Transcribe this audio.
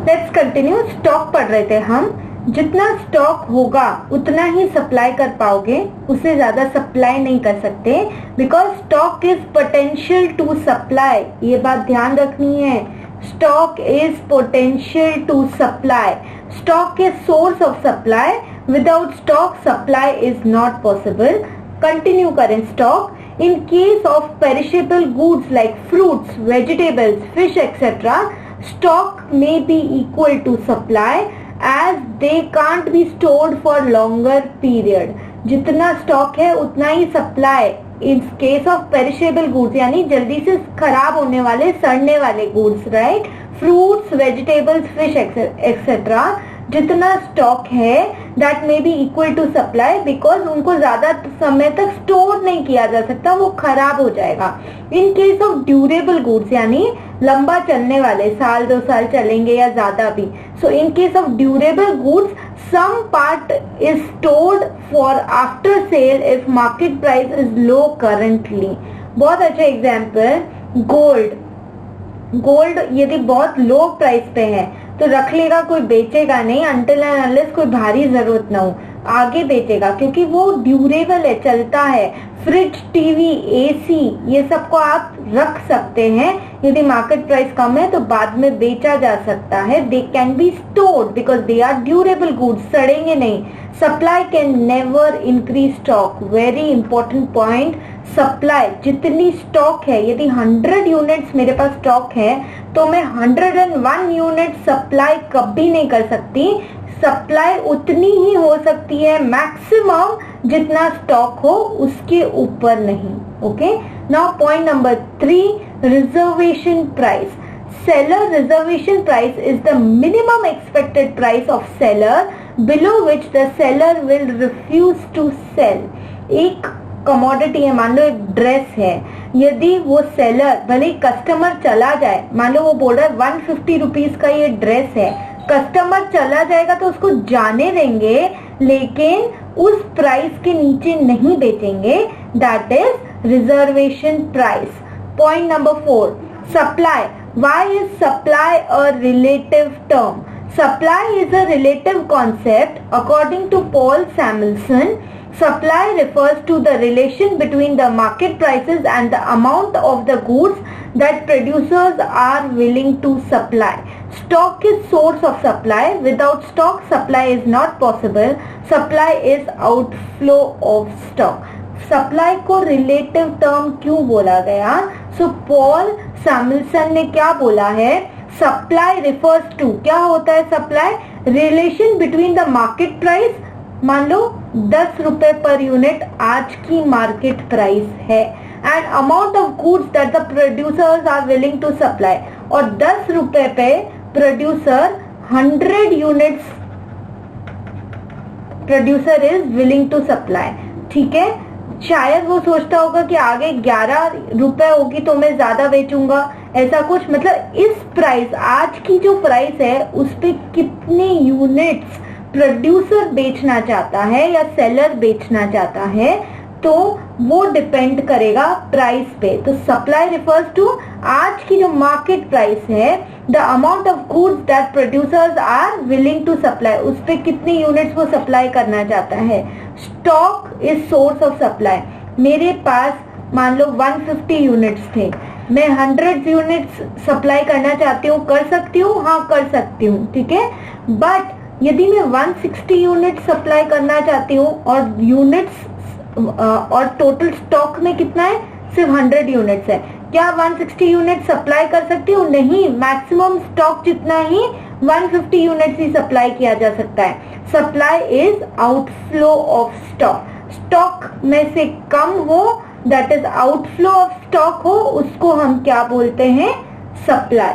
Let's continue. Stock पढ़ रहे थे हम। जितना स्टॉक होगा उतना ही सप्लाई कर पाओगे, उससे ज्यादा सप्लाई नहीं कर सकते, because stock is potential to supply. ये बात ध्यान रखनी है, stock is potential to supply. Stock is source of supply, without stock supply is not possible. Continue करें। Stock in case of perishable goods like fruits, vegetables, fish etcetera, stock may be equal to supply as they can't be stored for longer period. जितना stock है उतना ही supply. In case of perishable goods यानी जल्दी से खराब होने वाले, सड़ने वाले goods, right, fruits, vegetables, fish etcetera, जितना स्टॉक है that may be equal to supply, because उनको ज्यादा समय तक स्टोर नहीं किया जा सकता, वो खराब हो जाएगा। इन केस ऑफ ड्यूरेबल गुड्स यानी लंबा चलने वाले, साल 2 साल चलेंगे या ज्यादा भी, so in case of durable goods some part is stored for after sale if market price is low currently. बहुत अच्छा एग्जाम्पल, गोल्ड यदि बहुत लो प्राइस पे है तो रख लेगा, कोई बेचेगा नहीं अनटिल एंड अनलेस कोई भारी जरूरत ना हो, आगे बेचेगा क्योंकि वो ड्यूरेबल है, चलता है। फ्रिज, टीवी, एसी, ये सबको आप रख सकते हैं, यदि मार्केट प्राइस कम है तो बाद में बेचा जा सकता है। They can be stored because they are durable goods, सड़ेंगे नहीं। Supply can never increase stock, very important point. Supply, जितनी स्टॉक है, यदि 100 यूनिट्स मेरे पास स्टॉक है तो मैं 101 यूनिट सप्लाई कभी नहीं कर सकती। सप्लाई उतनी ही हो सकती है मैक्सिमम जितना स्टॉक हो, उसके ऊपर नहीं। Okay, now point number 3, reservation price. Seller reservation price is the minimum expected price of seller below which the seller will refuse to sell. एक कमोडिटी है, मान लो एक ड्रेस है, यदि वो सेलर, भले कस्टमर चला जाए, मान लो वो बोल रहा है 150 रुपीज का ये ड्रेस है, कस्टमर चला जाएगा तो उसको जाने देंगे, लेकिन उस प्राइस के नीचे नहीं बेचेंगे, that is reservation price. Point number 4, supply. Why is supply a relative term? Supply is a relative concept. According to Paul Samuelson, supply refers to the relation between the market prices and the amount of the goods that producers are willing to supply. Stock is source of supply. Without stock, supply is not possible. Supply is outflow of stock. Supply को relative term क्यों बोला गया? सो Paul सैमुएल्सन ने क्या बोला है? Supply refers to, क्या होता है supply? Relation between the market price, मान लो 10 रुपए पर यूनिट आज की मार्केट प्राइस है, and amount of goods that the producers are willing to supply, और 10 रुपए पे producer 100 units producer is willing to supply. ठीक है, शायद वो सोचता होगा कि आगे 11 रुपए होगी तो मैं ज्यादा बेचूंगा, ऐसा कुछ। मतलब इस प्राइस, आज की जो प्राइस है उस पे कितने यूनिट्स प्रोड्यूसर बेचना चाहता है या सेलर बेचना चाहता है, तो वो डिपेंड करेगा प्राइस पे। तो सप्लाई रिफर्स टू आज की जो मार्केट प्राइस है, the amount of goods that producers are willing to supply, उस पे कितनी यूनिट्स वो सप्लाई करना चाहता है। Stock is source of supply. मेरे पास मान लो 150 यूनिट्स थे, मैं 100 यूनिट्स सप्लाई करना चाहती हूँ, कर सकती हूँ? हाँ, कर सकती हूँ, ठीक है। बट यदि मैं 160 यूनिट सप्लाई करना चाहती हूँ और यूनिट्स और टोटल स्टॉक में कितना है? सिर्फ 100 यूनिट्स है, क्या 160 यूनिट सप्लाई कर सकती हूँ? नहीं, मैक्सिमम स्टॉक जितना ही 150 यूनिट्स ही सप्लाई किया जा सकता है। Supply is outflow of stock. Stock में से कम हो, that is outflow of stock हो, उसको हम क्या बोलते हैं? सप्लाई।